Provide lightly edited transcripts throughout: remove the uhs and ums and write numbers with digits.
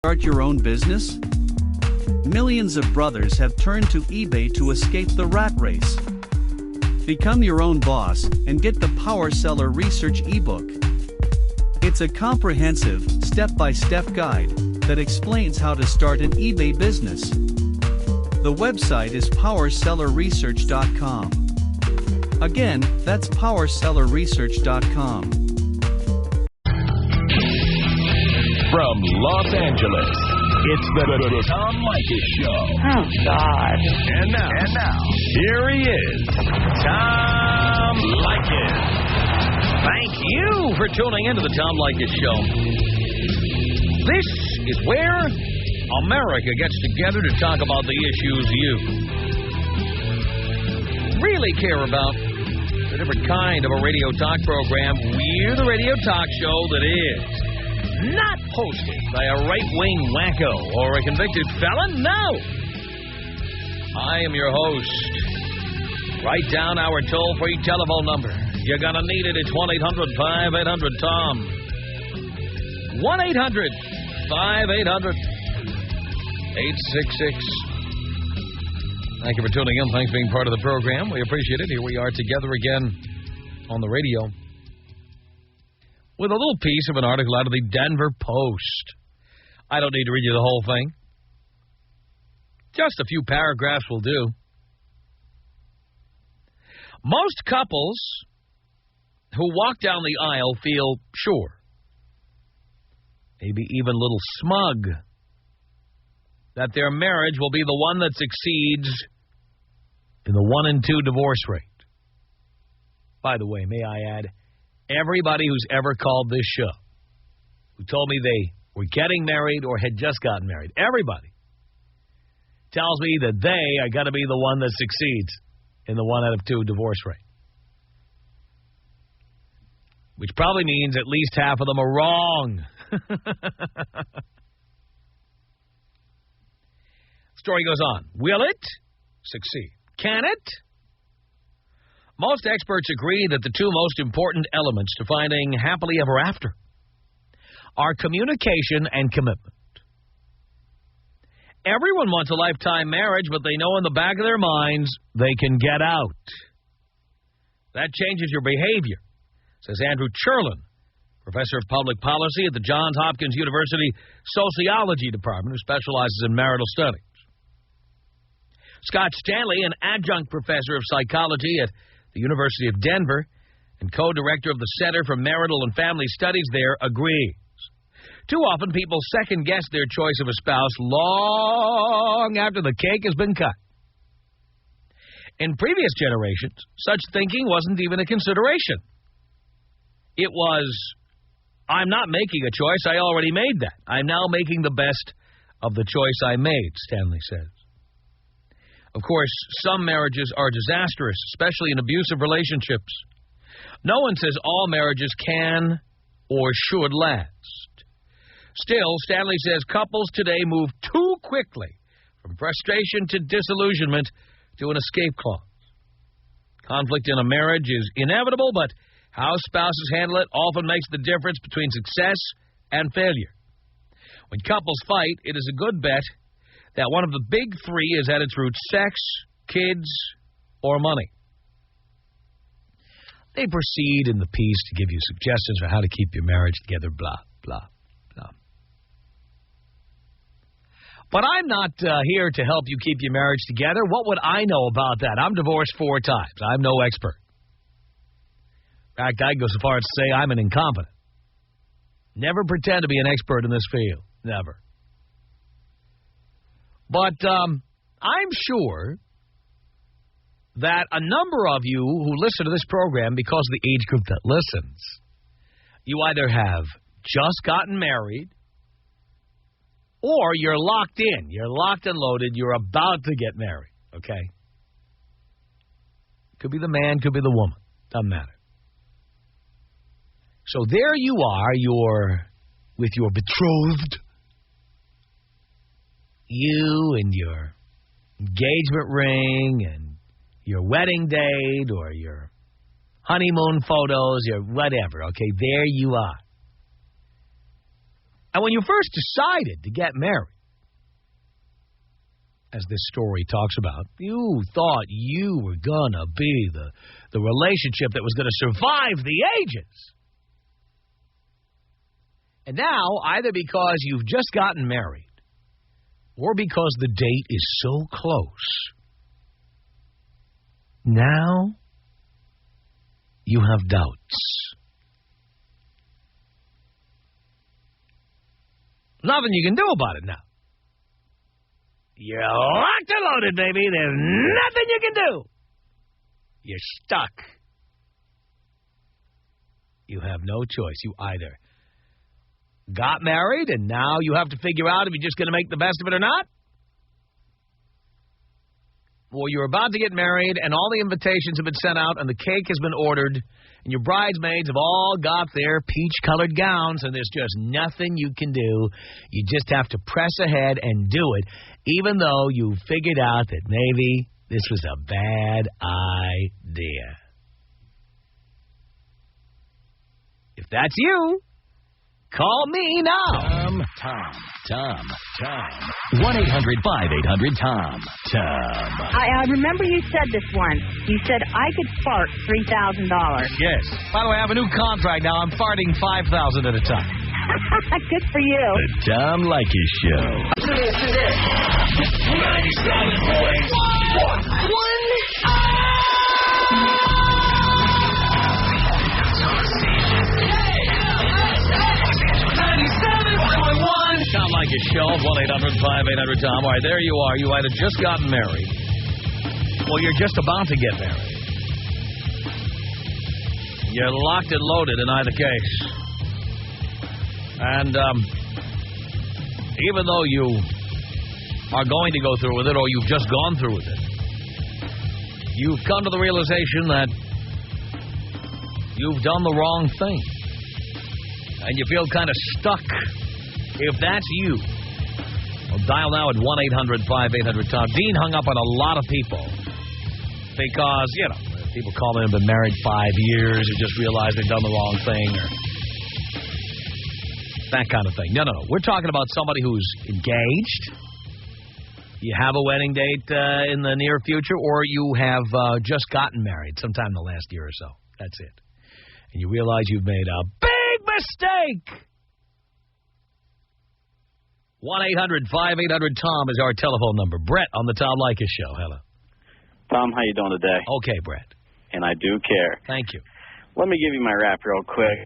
Start your own business? Millions of brothers have turned to eBay to escape the rat race. Become your own boss and get the Power Seller Research ebook. It's a comprehensive, step-by-step guide that explains how to start an eBay business. The website is powersellerresearch.com. Again, that's powersellerresearch.com. From Los Angeles, it's the Tom Leykis Show. Oh, God. And now, here he is, Tom Leykis. Thank you for tuning into the Tom Leykis Show. This is where America gets together to talk about the issues you really care about. A different kind of a radio talk program. We're the radio talk show that is not hosted by a right-wing wacko or a convicted felon. No! I am your host. Write down our toll-free telephone number. You're going to need it. It's 1-800-5800-TOM. 1-800-5800-866. Thank you for tuning in. Thanks for being part of the program. We appreciate it. Here we are together again on the radio with a little piece of an article out of the Denver Post. I don't need to read you the whole thing. Just a few paragraphs will do. Most couples who walk down the aisle feel sure, maybe even a little smug, that their marriage will be the one that succeeds in the 1 in 2 divorce rate. By the way, may I add, everybody who's ever called this show, who told me they were getting married or had just gotten married, everybody tells me that they are going to be the one that succeeds in the 1 out of 2 divorce rate. Which probably means at least half of them are wrong. Story goes on. Will it succeed? Can it? Most experts agree that the two most important elements to finding happily ever after are communication and commitment. Everyone wants a lifetime marriage, but they know in the back of their minds they can get out. That changes your behavior, says Andrew Cherlin, professor of public policy at the Johns Hopkins University Sociology Department, who specializes in marital studies. Scott Stanley, an adjunct professor of psychology at the University of Denver and co-director of the Center for Marital and Family Studies there, agrees. Too often, people second-guess their choice of a spouse long after the cake has been cut. In previous generations, such thinking wasn't even a consideration. It was, I'm not making a choice, I already made that. I'm now making the best of the choice I made, Stanley says. Of course, some marriages are disastrous, especially in abusive relationships. No one says all marriages can or should last. Still, Stanley says couples today move too quickly from frustration to disillusionment to an escape clause. Conflict in a marriage is inevitable, but how spouses handle it often makes the difference between success and failure. When couples fight, it is a good bet that one of the big three is at its root: sex, kids, or money. They proceed in the piece to give you suggestions for how to keep your marriage together, blah, blah, blah. But I'm not here to help you keep your marriage together. What would I know about that? I'm divorced 4 times. I'm no expert. In fact, I'd go so far as to say I'm an incompetent. Never pretend to be an expert in this field. Never. But I'm sure that a number of you who listen to this program, because of the age group that listens, you either have just gotten married or you're locked in. You're locked and loaded. You're about to get married, okay? Could be the man, could be the woman. Doesn't matter. So there you are, you're with your betrothed. You and your engagement ring and your wedding date or your honeymoon photos or whatever, okay? There you are. And when you first decided to get married, as this story talks about, you thought you were going to be the relationship that was going to survive the ages. And now, either because you've just gotten married or because the date is so close, now you have doubts. Nothing you can do about it now. You're locked and loaded, baby. There's nothing you can do. You're stuck. You have no choice. You either got married and now you have to figure out if you're just going to make the best of it or not, or you're about to get married and all the invitations have been sent out and the cake has been ordered and your bridesmaids have all got their peach-colored gowns and there's just nothing you can do. You just have to press ahead and do it, even though you figured out that maybe this was a bad idea. If that's you, call me now. Tom. 1-800-5800-TOM. Tom. I remember you said this once. You said I could fart $3,000. Yes. By the way, I have a new contract now. I'm farting 5,000 at a time. Good for you. The Tom Leykis Show. Listen to this. 97.1. Tom Leykis Show, 1-800-5800-TOM. All right, there you are. You either just got married or you're just about to get married. You're locked and loaded in either case. And even though you are going to go through with it or you've just gone through with it, you've come to the realization that you've done the wrong thing. And you feel kind of stuck. If that's you, well, dial now at 1-800-5800-TOM. Dean hung up on a lot of people because, people call in and been married 5 years or just realize they've done the wrong thing or that kind of thing. No. We're talking about somebody who's engaged. You have a wedding date in the near future, or you have just gotten married sometime in the last year or so. That's it. And you realize you've made a big mistake. 1-800-5800-TOM is our telephone number. Brett on the Tom Leykis Show. Hello. Tom, how you doing today? Okay, Brett. And I do care. Thank you. Let me give you my rap real quick.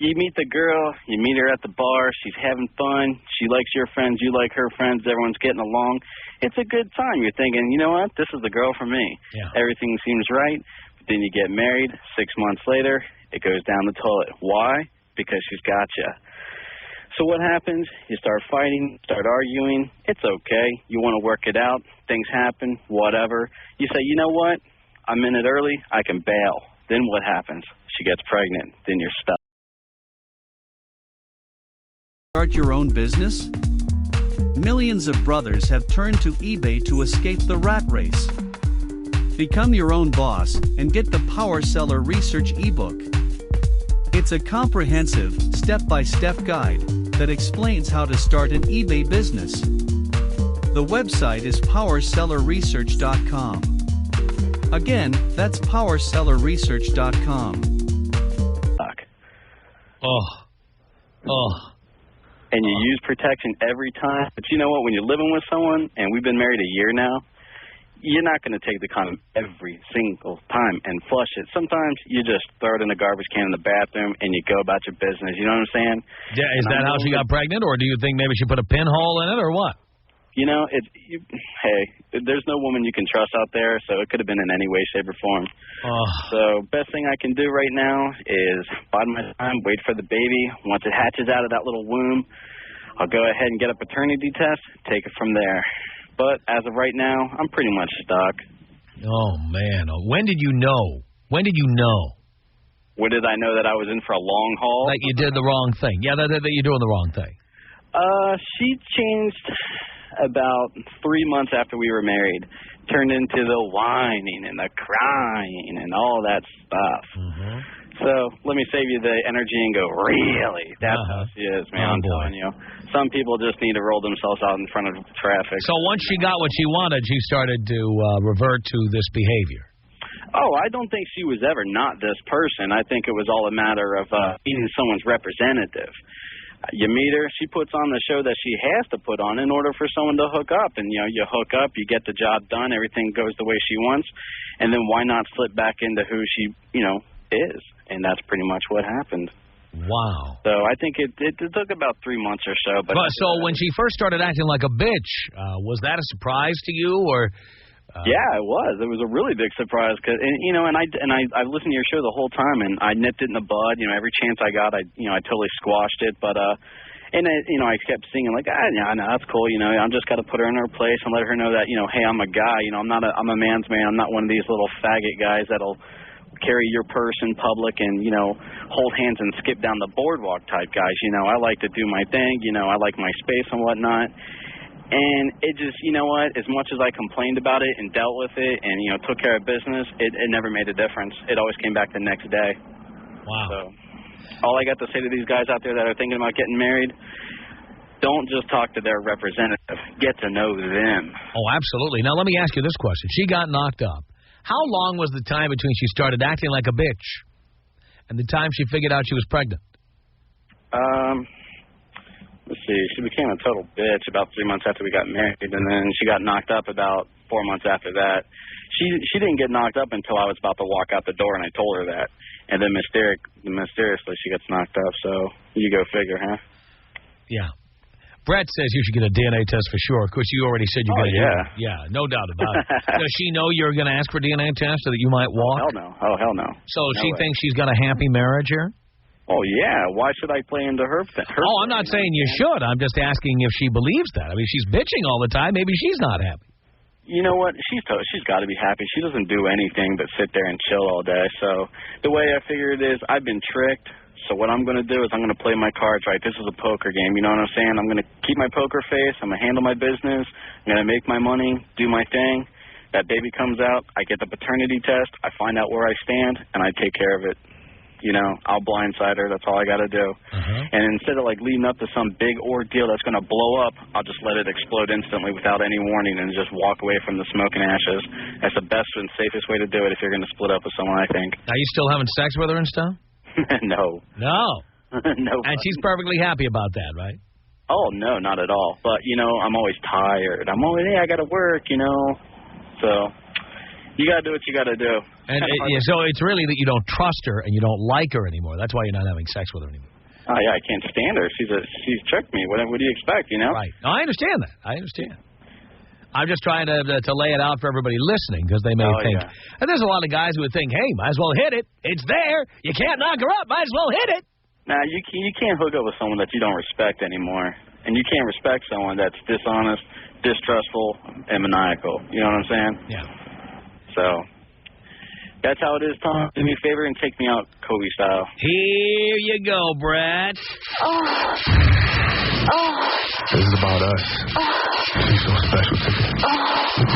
You meet the girl, you meet her at the bar, she's having fun, she likes your friends, you like her friends, everyone's getting along. It's a good time. You're thinking, you know what, this is the girl for me. Yeah. Everything seems right, but then you get married, 6 months later, it goes down the toilet. Why? Because she's got you. So what happens? You start fighting, start arguing. It's okay. You want to work it out. Things happen, whatever. You say, you know what? I'm in it early. I can bail. Then what happens? She gets pregnant. Then you're stuck. Start your own business? Millions of brothers have turned to eBay to escape the rat race. Become your own boss and get the Power Seller Research ebook. It's a comprehensive, step-by-step guide that explains how to start an eBay business. The website is powersellerresearch.com. Again, that's powersellerresearch.com. And you use protection every time. But you know what? When you're living with someone, and we've been married a year now, you're not going to take the condom every single time and flush it. Sometimes you just throw it in the garbage can in the bathroom and you go about your business. You know what I'm saying? Yeah, is that how she got pregnant, or do you think maybe she put a pinhole in it, or what? You know, hey, there's no woman you can trust out there, so it could have been in any way, shape, or form. So best thing I can do right now is bide my time, wait for the baby. Once it hatches out of that little womb, I'll go ahead and get a paternity test, take it from there. But as of right now, I'm pretty much stuck. Oh, man. When did you know? When did you know? When did I know that I was in for a long haul? That you did the wrong thing. Yeah, that you're doing the wrong thing. She changed about 3 months after we were married. Turned into the whining and the crying and all that stuff. Mm-hmm. So let me save you the energy and go, really? That's how she is, man. I'm telling you. Some people just need to roll themselves out in front of traffic. So once she got what she wanted, she started to revert to this behavior. Oh, I don't think she was ever not this person. I think it was all a matter of being someone's representative. You meet her, she puts on the show that she has to put on in order for someone to hook up. And, you hook up, you get the job done, everything goes the way she wants. And then why not slip back into who she, is? And that's pretty much what happened. Wow. So I think it took about 3 months or so. But so when she first started acting like a bitch, was that a surprise to you, or? Yeah, it was. It was a really big surprise, I listened to your show the whole time, and I nipped it in the bud. Every chance I got, I totally squashed it. But I kept singing like, no, that's cool. I'm just got to put her in her place and let her know that, hey, I'm a guy. I'm a man's man. I'm not one of these little faggot guys that'll carry your purse in public and, hold hands and skip down the boardwalk type guys. I like to do my thing. I like my space and whatnot. And it just, as much as I complained about it and dealt with it and, took care of business, it never made a difference. It always came back the next day. Wow. So all I got to say to these guys out there that are thinking about getting married, don't just talk to their representative. Get to know them. Oh, absolutely. Now, let me ask you this question. She got knocked up. How long was the time between she started acting like a bitch and the time she figured out she was pregnant? Let's see. She became a total bitch about 3 months after we got married, and then she got knocked up about 4 months after that. She didn't get knocked up until I was about to walk out the door, and I told her that. And then mysteriously she gets knocked up. So you go figure, huh? Yeah. Brett says you should get a DNA test for sure. Of course, you already said you're going to do it. Yeah, no doubt about it. Does she know you're going to ask for a DNA test so that you might walk? Oh, hell no. So she thinks she's got a happy marriage here? Oh, yeah. Why should I play into her I'm not saying you should. I'm just asking if she believes that. I mean, she's bitching all the time. Maybe she's not happy. You know what? She's got to be happy. She doesn't do anything but sit there and chill all day. So the way I figure it is, I've been tricked. So what I'm going to do is I'm going to play my cards right. This is a poker game. You know what I'm saying? I'm going to keep my poker face. I'm going to handle my business. I'm going to make my money, do my thing. That baby comes out. I get the paternity test. I find out where I stand, and I take care of it. I'll blindside her. That's all I got to do. And instead of, leading up to some big ordeal that's going to blow up, I'll just let it explode instantly without any warning and just walk away from the smoke and ashes. That's the best and safest way to do it if you're going to split up with someone, I think. Are you still having sex with her and stuff? No. No. No. And she's perfectly happy about that, right? Oh, no, not at all. But, I'm always tired. I got to work, So you got to do what you got to do. And so it's really that you don't trust her and you don't like her anymore. That's why you're not having sex with her anymore. Oh, yeah, I can't stand her. She's tricked me. What do you expect, Right. No, I understand that. I understand. I'm just trying to lay it out for everybody listening because they may think. Yeah. And there's a lot of guys who would think, hey, might as well hit it. It's there. You can't knock her up. Might as well hit it. Nah, you can't hook up with someone that you don't respect anymore. And you can't respect someone that's dishonest, distrustful, and maniacal. You know what I'm saying? Yeah. So that's how it is, Tom. Do me a favor and take me out Kobe style. Here you go, Brett. This is about us. She's so special to me.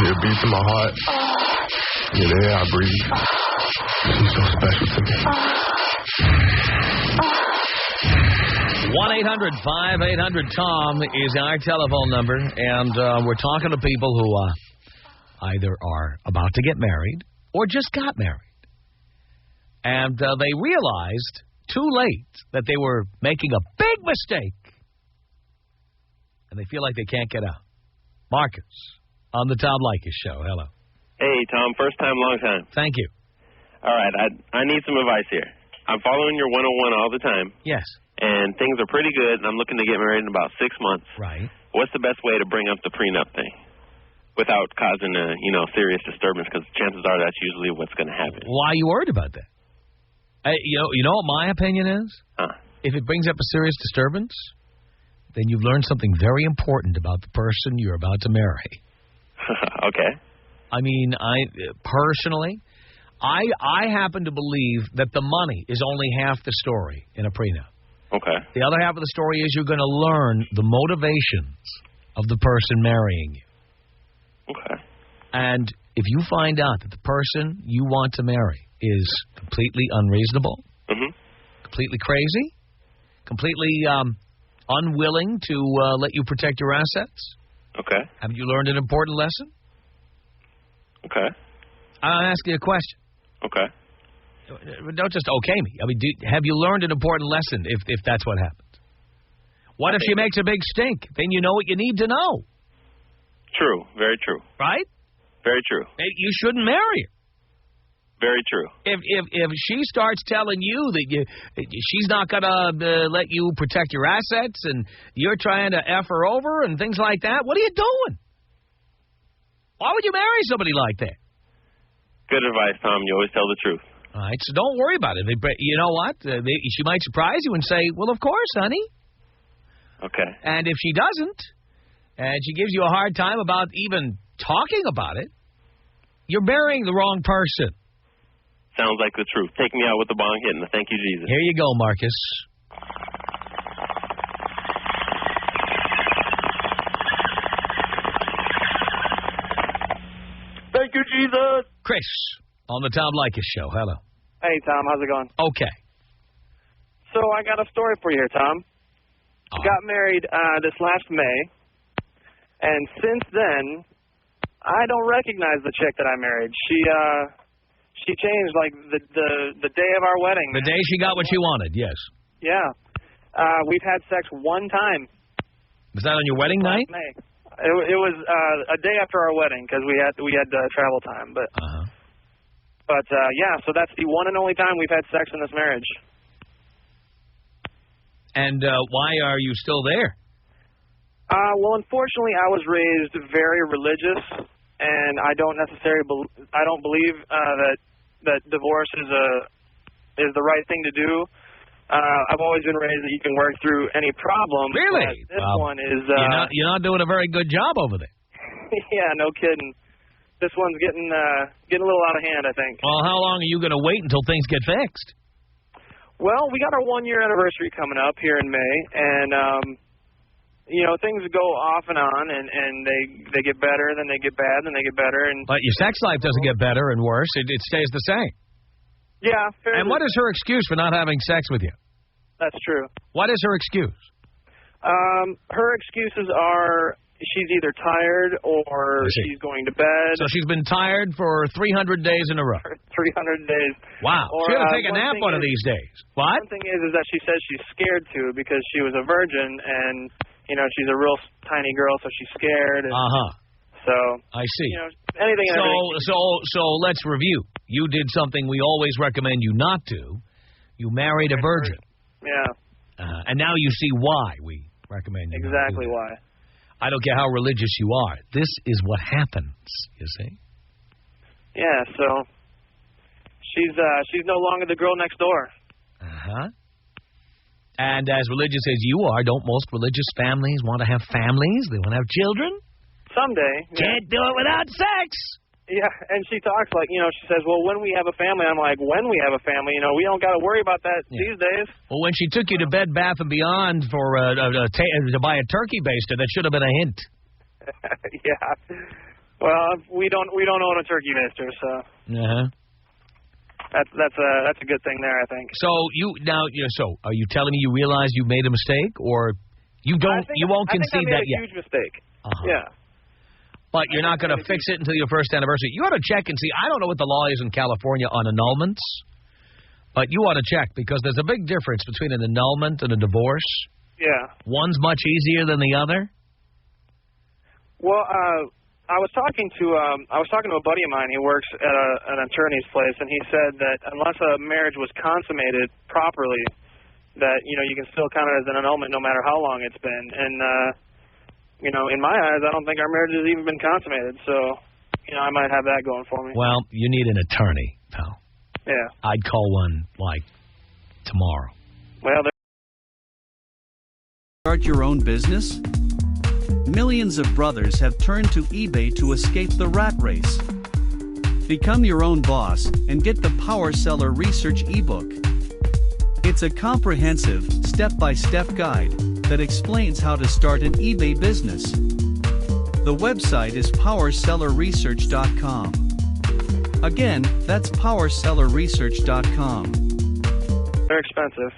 It beats in my heart. Yeah, the air I breathe. She's so special to me. 1-800-5800-TOM is our telephone number, and we're talking to people who either are about to get married or just got married. And they realized too late that they were making a big mistake. And they feel like they can't get out. Marcus, on the Tom Leykis Show. Hello. Hey, Tom. First time, long time. Thank you. All right. I need some advice here. I'm following your 101 all the time. Yes. And things are pretty good, and I'm looking to get married in about 6 months. Right. What's the best way to bring up the prenup thing without causing a, serious disturbance? Because chances are that's usually what's going to happen. Why are you worried about that? You know what my opinion is? If it brings up a serious disturbance, then you've learned something very important about the person you're about to marry. Okay. I mean, personally, I happen to believe that the money is only half the story in a prenup. Okay. The other half of the story is you're going to learn the motivations of the person marrying you. Okay. And if you find out that the person you want to marry is completely unreasonable, completely crazy? Completely unwilling to let you protect your assets? Okay. Haven't you learned an important lesson? Okay. I'll ask you a question. Okay. Don't just okay me. I mean, have you learned an important lesson if that's what happens? What if she makes a big stink? Then you know what you need to know. True. Very true. Right? Very true. You shouldn't marry her. Very true. If she starts telling you that she's not going to let you protect your assets and you're trying to F her over and things like that, what are you doing? Why would you marry somebody like that? Good advice, Tom. You always tell the truth. All right, so don't worry about it. You know what? She might surprise you and say, well, of course, honey. Okay. And if she doesn't, and she gives you a hard time about even talking about it, you're marrying the wrong person. Sounds like the truth. Take me out with the bong hit and thank you, Jesus. Here you go, Marcus. Thank you, Jesus. Chris, on the Tom Leykis Show. Hello. Hey, Tom, how's it going? Okay. So I got a story for you here, Tom. Got married this last May, and since then, I don't recognize the chick that I married. She changed like the day of our wedding. The day she got what she wanted, yes. Yeah. We've had sex one time. Was that on your wedding night? May. It was a day after our wedding because we had travel time, but yeah. So that's the one and only time we've had sex in this marriage. And why are you still there? Well, unfortunately, I was raised very religious, and I don't believe that divorce is the right thing to do. I've always been raised that you can work through any problem. Really? This one is you're not doing a very good job over there. Yeah, no kidding. This one's getting a little out of hand, I think. Well, how long are you going to wait until things get fixed? Well, we got our 1-year anniversary coming up here in May, and things go off and on, and they get better, then they get bad, then they get better, and. But your sex life doesn't get better and worse; it stays the same. Yeah. And what is her excuse for not having sex with you? That's true. What is her excuse? Her excuses are she's either tired or she's going to bed. So she's been tired for 300 days in a row. 300 days. Wow. Or, she ought to take a nap one of these days. What? One thing is that she says she's scared to because she was a virgin and, she's a real tiny girl, so she's scared. So. I see. Anything and everything. So let's review. You did something we always recommend you not do. You married a virgin. Yeah. And now you see why we recommend you exactly not do why. I don't care how religious you are. This is what happens, you see. Yeah, so she's no longer the girl next door. And as religious as you are, don't most religious families want to have families? They want to have children? Someday. Can't do it without sex. Yeah, and she talks like, she says, well, when we have a family, I'm like, when we have a family, we don't got to worry about that these days. Well, when she took you to Bed Bath & Beyond for to buy a turkey baster, that should have been a hint. Yeah. Well, we don't own a turkey baster, so. That's a good thing there, I think. So so are you telling me you realize you made a mistake, or you won't concede that yet? I think I made a huge mistake. Yeah. But you're not going to fix it until your first anniversary. You ought to check and see. I don't know what the law is in California on annulments, but you ought to check because there's a big difference between an annulment and a divorce. Yeah. One's much easier than the other. Well, I was talking to a buddy of mine. He works at an attorney's place, and he said that unless a marriage was consummated properly, that you can still count it as an annulment no matter how long it's been. And in my eyes, I don't think our marriage has even been consummated. So, I might have that going for me. Well, you need an attorney, pal. Yeah. I'd call one like tomorrow. Well, Start your own business? Millions of brothers have turned to eBay to escape the rat race. Become your own boss and get the Power Seller Research ebook. It's a comprehensive, step-by-step guide that explains how to start an eBay business. The website is powersellerresearch.com. Again, that's powersellerresearch.com. They're expensive.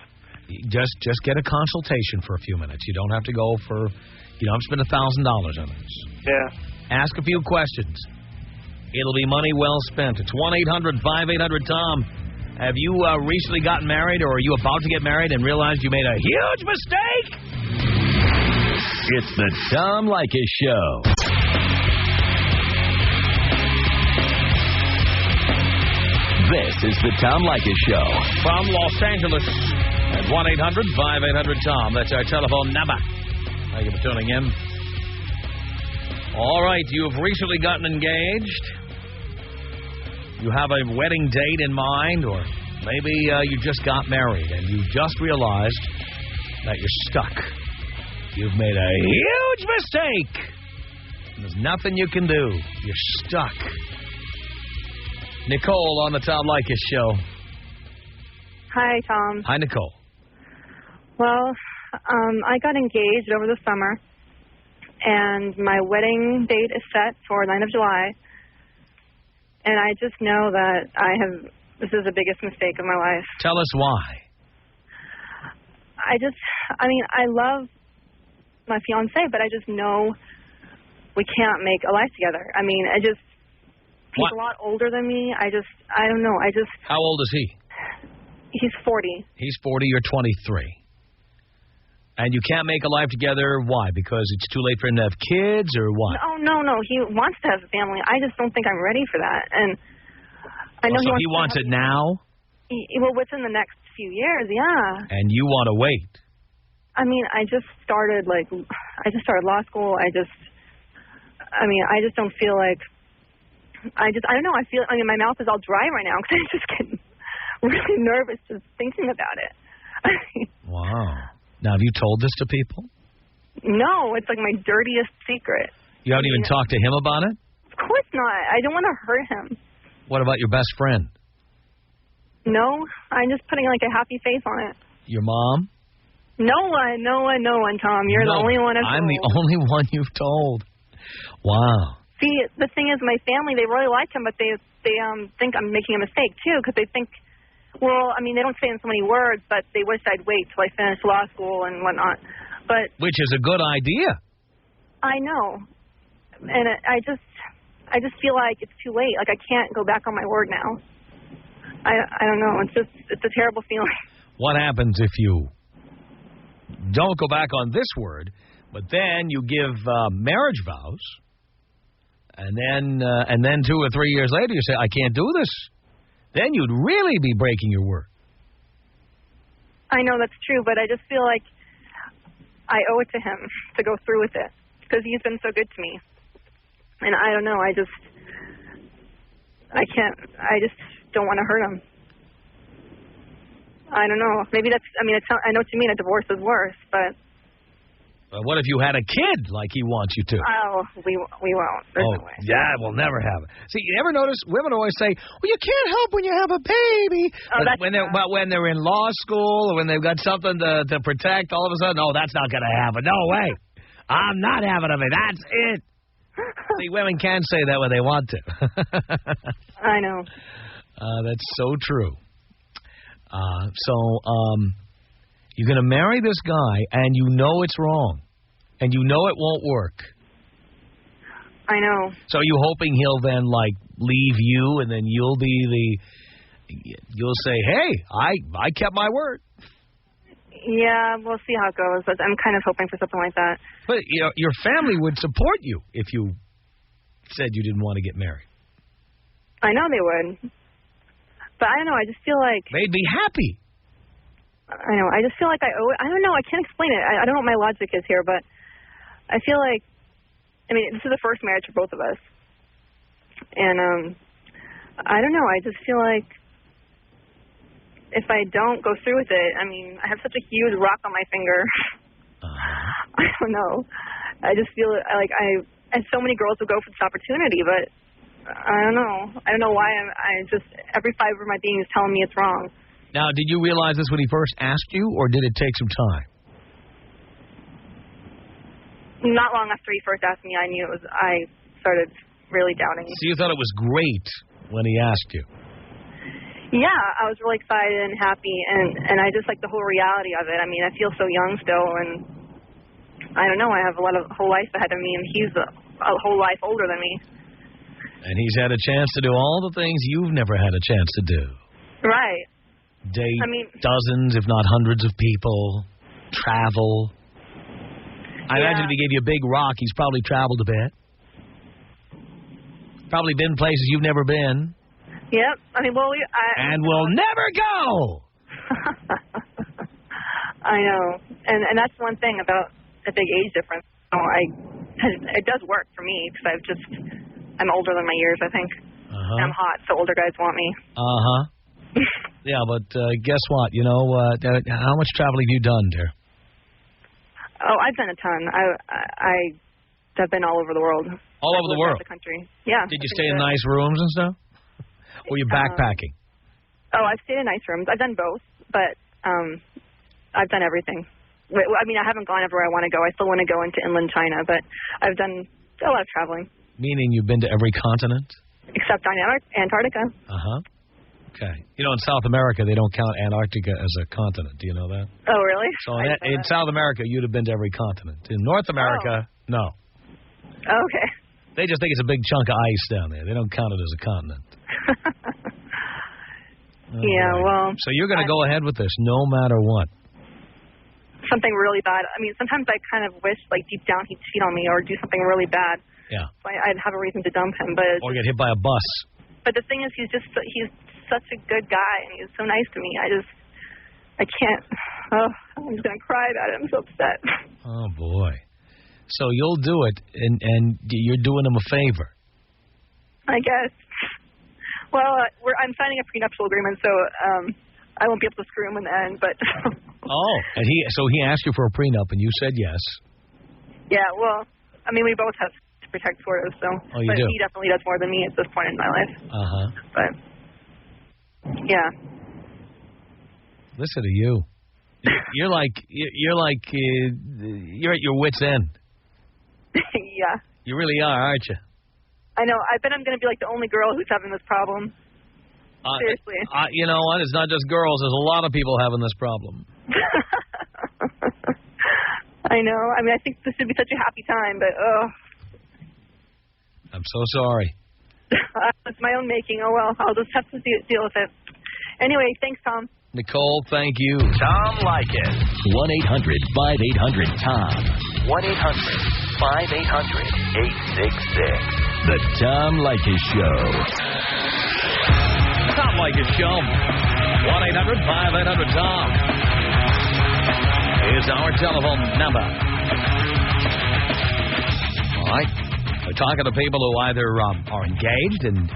Just get a consultation for a few minutes. You don't have to go for, you don't have to spend $1,000 on this. Yeah. Ask a few questions. It'll be money well spent. It's 1-800-5800-TOM. Have you recently gotten married, or are you about to get married and realized you made a huge mistake? It's the Tom Leykis Show. This is the Tom Leykis Show. From Los Angeles at 1-800-5800-TOM. That's our telephone number. Thank you for tuning in. All right, you've recently gotten engaged. You have a wedding date in mind, or maybe you just got married and you just realized that you're stuck. You've made a huge mistake. There's nothing you can do. You're stuck. Nicole on the Tom Leykis Show. Hi, Tom. Hi, Nicole. Well, I got engaged over the summer, and my wedding date is set for 9th of July. And I just know that this is the biggest mistake of my life. Tell us why. I love my fiance, but I just know we can't make a life together. I mean, he's a lot older than me. I don't know. How old is he? He's 40. He's 40, you're 23. And you can't make a life together, why? Because it's too late for him to have kids, or what? No. He wants to have a family. I just don't think I'm ready for that. And I know he wants it now? Well, within the next few years, yeah. And you want to wait? I mean, I just started law school. I just don't feel like, I don't know. My mouth is all dry right now because I just get really nervous just thinking about it. Wow. Now, have you told this to people? No, it's like my dirtiest secret. You haven't even talked to him about it? Of course not. I don't want to hurt him. What about your best friend? No, I'm just putting like a happy face on it. Your mom? No one, Tom. You're the only one I've told. I'm the only one you've told. Wow. See, the thing is, my family, they really like him, but they think I'm making a mistake, too, because they think, well, I mean, they don't say it in so many words, but they wish I'd wait till I finish law school and whatnot. But which is a good idea. I know. And I just feel like it's too late. Like, I can't go back on my word now. I don't know. It's a terrible feeling. What happens if you don't go back on this word, but then you give marriage vows, and then 2 or 3 years later you say, I can't do this? Then you'd really be breaking your word. I know that's true, but I just feel like I owe it to him to go through with it because he's been so good to me. And I don't know, I just don't want to hurt him. I don't know. Maybe I know what you mean, a divorce is worse, but... What if you had a kid like he wants you to? Oh, we won't. There's no way. Yeah, we'll never have it. See, you ever notice women always say, well, you can't help when you have a baby. Oh, but when they're in law school or when they've got something to protect, all of a sudden, that's not going to happen. No way. I'm not having a baby. That's it. See, women can say that when they want to. I know. That's so true. You're going to marry this guy, and you know it's wrong. And you know it won't work. I know. So are you hoping he'll then, leave you, and then you'll say, hey, I kept my word. Yeah, we'll see how it goes. But I'm kind of hoping for something like that. But your family would support you if you said you didn't want to get married. I know they would. But I don't know, I just feel like... They'd be happy. I know, I just feel like I owe it. I don't know, I can't explain it. I don't know what my logic is here, but I feel like... this is the first marriage for both of us. And, I don't know, I just feel like if I don't go through with it, I have such a huge rock on my finger. I don't know. I just feel like and so many girls would go for this opportunity, but I don't know. I don't know why every fiber of my being is telling me it's wrong. Now, did you realize this when he first asked you, or did it take some time? Not long after he first asked me, I started really doubting. So you thought it was great when he asked you? Yeah, I was really excited and happy, and I just like the whole reality of it. I mean, I feel so young still, and I don't know, I have a whole life ahead of me, and he's a whole life older than me. And he's had a chance to do all the things you've never had a chance to do. Right. Date dozens, if not hundreds of people, travel. I imagine if he gave you a big rock, he's probably traveled a bit. Probably been places you've never been. Yep. I mean, well, and we'll never go. I know, and that's one thing about a big age difference. It does work for me because I'm older than my years. I think I'm hot, so older guys want me. Yeah, but guess what? You know, how much traveling have you done, dear? Oh, I've done a ton. I've been all over the world. All over the world? The country. Yeah. Did you stay in nice rooms and stuff? Or were you backpacking? I've stayed in nice rooms. I've done both, but I've done everything. I mean, I haven't gone everywhere I want to go. I still want to go into inland China, but I've done a lot of traveling. Meaning you've been to every continent? Except Antarctica. Okay. You know, in South America, they don't count Antarctica as a continent. Do you know that? Oh, really? So in South America, you'd have been to every continent. In North America, no. Okay. They just think it's a big chunk of ice down there. They don't count it as a continent. Yeah, well... So you're going to go ahead with this no matter what? Something really bad. I mean, sometimes I kind of wish, like, deep down he'd cheat on me or do something really bad. Yeah. So I'd have a reason to dump him, but... Or get hit by a bus. But the thing is, he's such a good guy, and he's so nice to me. I can't... Oh, I'm just going to cry about it. I'm so upset. Oh, boy. So you'll do it, and you're doing him a favor. I guess. Well, I'm signing a prenuptial agreement, so I won't be able to screw him in the end, but... Oh, and he asked you for a prenup, and you said yes. Yeah, well, I mean, we both have to protect for us, so... Oh, you do? He definitely does more than me at this point in my life. But, yeah. Listen to you. You're at your wit's end. Yeah. You really are, aren't you? I know. I bet I'm going to be like the only girl who's having this problem. Seriously. You know what? It's not just girls. There's a lot of people having this problem. I know. I mean, I think this should be such a happy time, but, I'm so sorry. It's my own making. Oh, well. I'll just have to deal with it. Anyway, thanks, Tom. Nicole, thank you. Tom Leykis. 1-800-5800-TOM. 1-800-5800-866. The Tom Leykis Show. Tom Leykis Show. 1-800-5800-TOM is our telephone number. All right. We're talking to people who either are engaged and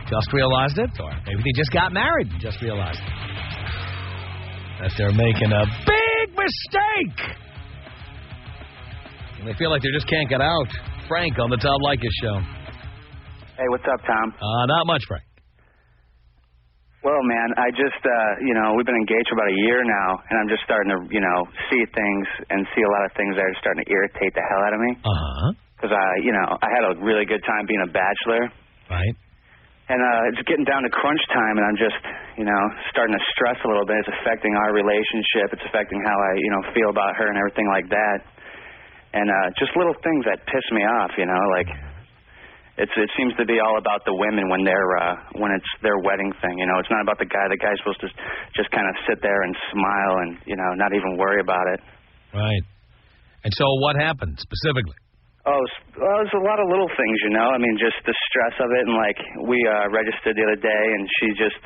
just realized it, or maybe they just got married and just realized it. That they're making a big mistake. And they feel like they just can't get out. Frank on the Tom Leykis Show. Hey, what's up, Tom? Not much, Frank. Well, man, I just, we've been engaged for about a year now, and I'm just starting to, see things and see a lot of things that are starting to irritate the hell out of me. Because, I had a really good time being a bachelor. Right. And it's getting down to crunch time, and I'm just, starting to stress a little bit. It's affecting our relationship. It's affecting how I, feel about her and everything like that. And just little things that piss me off, like it seems to be all about the women when it's their wedding thing. It's not about the guy. The guy's supposed to just kind of sit there and smile and, not even worry about it. Right. And so what happened specifically? Oh, well, there's a lot of little things, I mean, just the stress of it. And, like, we registered the other day, and she just,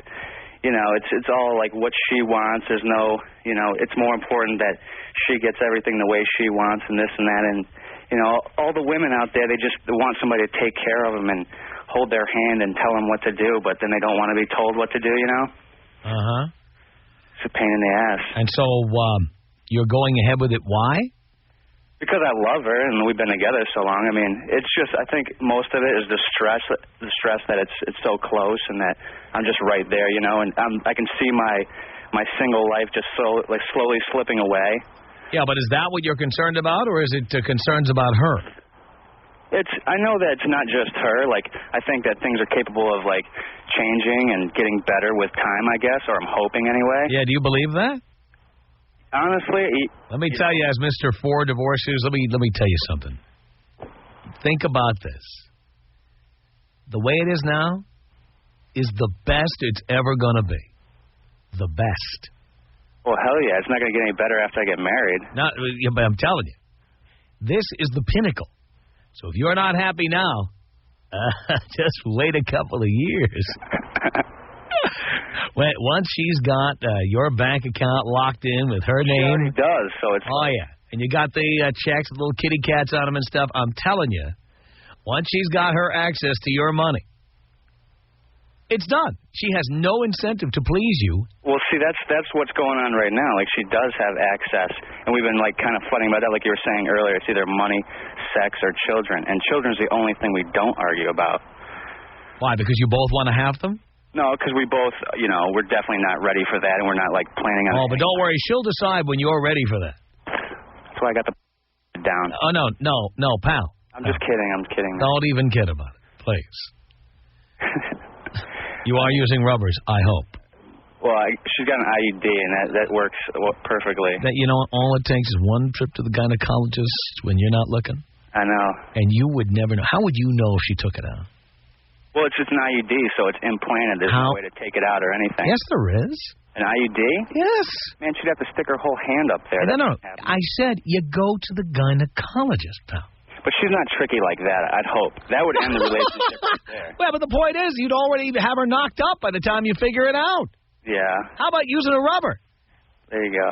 it's all, like, what she wants. There's no, it's more important that she gets everything the way she wants and this and that. And, all the women out there, they just want somebody to take care of them and hold their hand and tell them what to do, but then they don't want to be told what to do, It's a pain in the ass. And so you're going ahead with it. Why? Because I love her, and we've been together so long. I mean, it's just, I think most of it is the stress that it's so close and that I'm just right there, and I can see my single life just slowly slipping away. Yeah, but is that what you're concerned about, or is it concerns about her? I know that it's not just her. Like, I think that things are capable of, like, changing and getting better with time, I guess, or I'm hoping anyway. Yeah, do you believe that? Honestly, let me tell you, as Mr. 4 divorces, let me tell you something. Think about this. The way it is now is the best it's ever going to be. The best. Well, hell yeah. It's not going to get any better after I get married. But I'm telling you, this is the pinnacle. So if you're not happy now, just wait a couple of years. Once she's got your bank account locked in with her name. She already does, so it's... Oh, yeah. And you got the checks with little kitty cats on them and stuff. I'm telling you, once she's got her access to your money, it's done. She has no incentive to please you. Well, see, that's what's going on right now. Like, she does have access, and we've been, like, kind of fighting about that, like you were saying earlier. It's either money, sex, or children. And children's the only thing we don't argue about. Why? Because you both want to have them? No, because we both, we're definitely not ready for that, and we're not, like, planning on... Oh, but don't worry. She'll decide when you're ready for that. That's why I got the down. Oh, no, pal. I'm just kidding. Don't even kid about it, please. You are using rubbers, I hope. Well, she's got an IUD, and that works perfectly. All it takes is one trip to the gynecologist when you're not looking. I know. And you would never know. How would you know if she took it out? Well, it's just an IUD, so it's implanted. There's no way to take it out or anything. Yes, there is. An IUD? Yes. Man, she'd have to stick her whole hand up there. No. I said you go to the gynecologist, pal. But she's not tricky like that, I'd hope. That would end the relationship right there. Well, but the point is, you'd already have her knocked up by the time you figure it out. Yeah. How about using a rubber? There you go.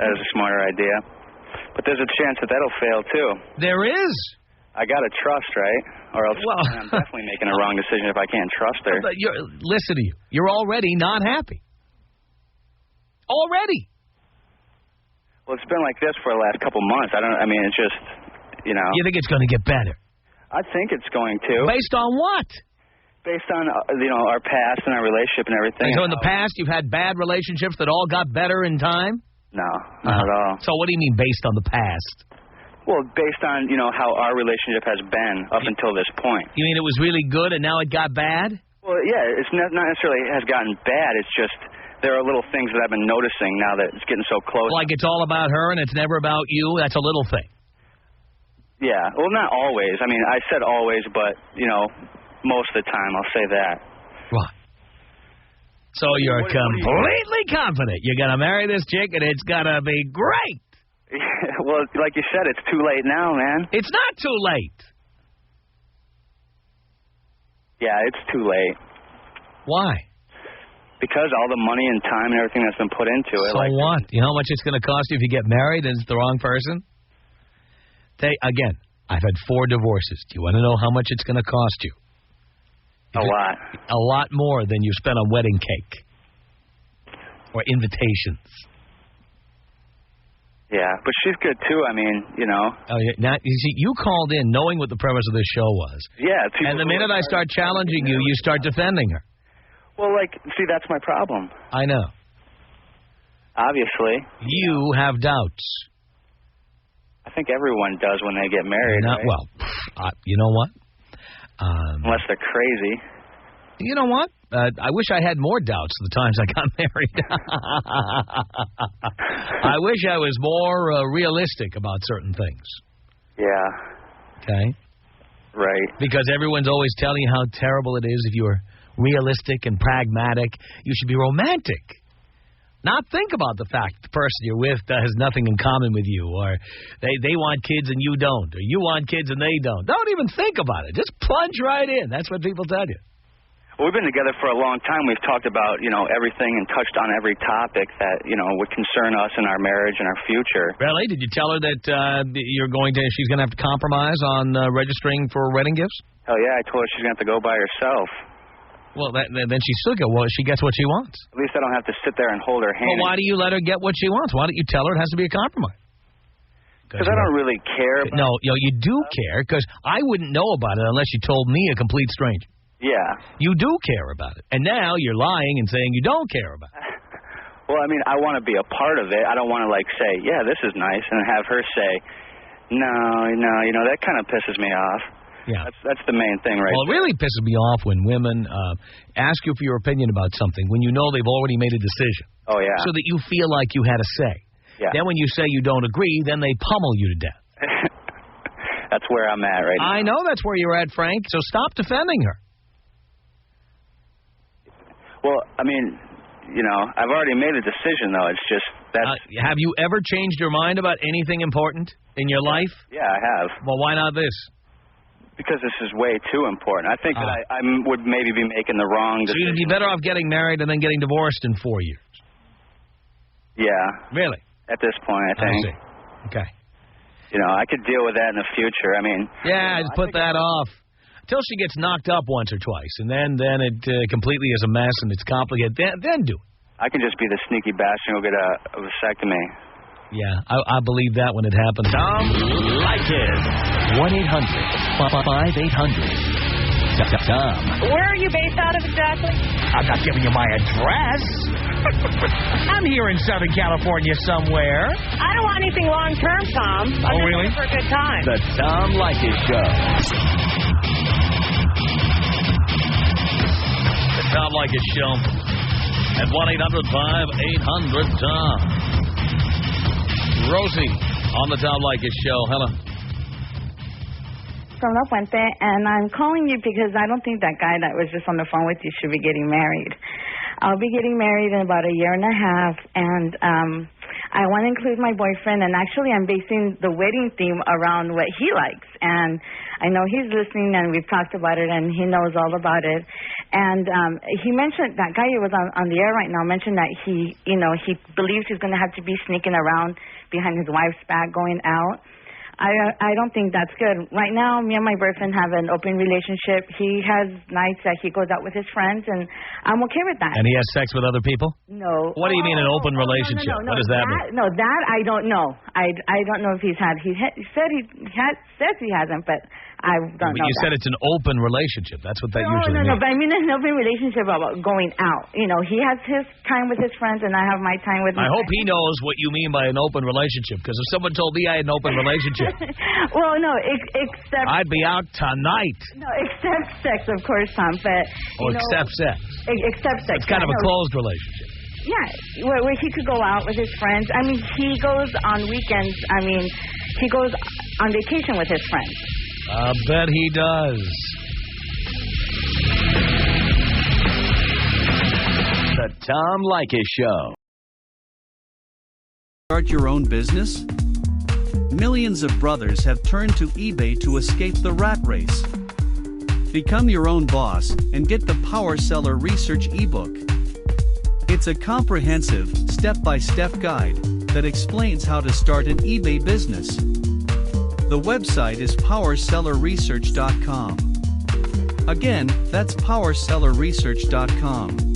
That is a smarter idea. But there's a chance that that'll fail, too. There is. I got to trust, right? Or else I'm definitely making a wrong decision if I can't trust her. But listen to you. You're already not happy. Already. Well, it's been like this for the last couple months. It's just, You think it's going to get better? I think it's going to. Based on what? Based on, our past and our relationship and everything. So in the past, you've had bad relationships that all got better in time? No, not at all. So what do you mean based on the past? Well, based on, how our relationship has been up until this point. You mean it was really good and now it got bad? Well, yeah, it's not necessarily has gotten bad. It's just there are little things that I've been noticing now that it's getting so close. Like it's all about her and it's never about you? That's a little thing. Yeah, well, not always. I said always, but, most of the time I'll say that. Right. So you're completely confident you're going to marry this chick and it's going to be great. Well, like you said, it's too late now, man. It's not too late. Yeah, it's too late. Why? Because all the money and time and everything that's been put into it. So what? You know how much it's going to cost you if you get married and it's the wrong person? Again, I've had 4 divorces. Do you want to know how much it's going to cost you? A lot. A lot more than you spent on wedding cake or invitations. Yeah, but she's good, too. Oh, yeah. Now, you see, you called in knowing what the premise of this show was. Yeah. And the minute I start challenging you, you start defending her. Well, see, that's my problem. I know. Obviously. You have doubts. I think everyone does when they get married, right? Well, you know what? Unless they're crazy. You know what? I wish I had more doubts the times I got married. I wish I was more realistic about certain things. Yeah. Okay? Right. Because everyone's always telling you how terrible it is if you're realistic and pragmatic. You should be romantic. Not think about the fact the person you're with has nothing in common with you, or they want kids and you don't, or you want kids and they don't. Don't even think about it. Just plunge right in. That's what people tell you. Well, we've been together for a long time. We've talked about, everything and touched on every topic that, would concern us in our marriage and our future. Really? Did you tell her that she's going to have to compromise on registering for wedding gifts? Hell yeah, I told her she's going to have to go by herself. Well, then she still she gets what she wants. At least I don't have to sit there and hold her hand. Well, why do you let her get what she wants? Why don't you tell her it has to be a compromise? Because I don't really care. No, you do care, because I wouldn't know about it unless you told me, a complete stranger. Yeah. You do care about it. And now you're lying and saying you don't care about it. Well, I want to be a part of it. I don't want to, say, yeah, this is nice, and have her say, No, that kind of pisses me off. Yeah. That's the main thing, right? Well, it really pisses me off when women ask you for your opinion about something when you know they've already made a decision. Oh, yeah. So that you feel like you had a say. Yeah. Then when you say you don't agree, then they pummel you to death. That's where I'm at right now. I know that's where you're at, Frank, so stop defending her. Well, I mean, I've already made a decision, though. It's just have you ever changed your mind about anything important in your life? Yeah, I have. Well, why not this? Because this is way too important. I think that I would maybe be making the wrong decision. So you'd be better off getting married and then getting divorced in 4 years. Yeah. Really? At this point, I think. I see. Okay. I could deal with that in the future. I mean... Yeah, just put that off. Until she gets knocked up once or twice, and then it completely is a mess and it's complicated. Then do it. I can just be the sneaky bastard who'll get a vasectomy. Yeah, I believe that when it happens. Tom Leykis. 1-800-5800-TOM. Where are you based out of exactly? I'm not giving you my address. I'm here in Southern California somewhere. I don't want anything long-term, Tom. I'm just really? looking for a good time. The Tom Leykis Show. The Tom Leykis Show at 1-800-5800-TOM. Rosie on the Tom Leykis Show. Hello. From La Fuente, and I'm calling you because I don't think that guy that was just on the phone with you should be getting married. I'll be getting married in about a year and a half, and I want to include my boyfriend, and actually I'm basing the wedding theme around what he likes, and I know he's listening, and we've talked about it, and he knows all about it. And he mentioned, that guy who was on the air right now mentioned that he believes he's going to have to be sneaking around behind his wife's back going out. I don't think that's good. Right now, me and my boyfriend have an open relationship. He has nights that he goes out with his friends, and I'm okay with that. And he has sex with other people? No. What do you mean an open relationship? No, what does that mean? No, that I don't know. I don't know if he's had. He said says he hasn't, but I don't know. You said it's an open relationship. That's what that usually means. No, but I mean an open relationship about going out. He has his time with his friends, and I have my time with my I hope he knows what you mean by an open relationship, because if someone told me I had an open relationship... Well, no, except... I'd be out tonight. No, except sex, of course, Tom, but... except sex. Except sex. It's kind of a closed relationship. Yeah, where he could go out with his friends. I mean, he goes on weekends. I mean, he goes on vacation with his friends. I bet he does. The Tom Leykis Show. Start your own business? Millions of brothers have turned to eBay to escape the rat race. Become your own boss and get the Power Seller Research ebook. It's a comprehensive, step-by-step guide that explains how to start an eBay business. The website is powersellerresearch.com. Again, that's powersellerresearch.com.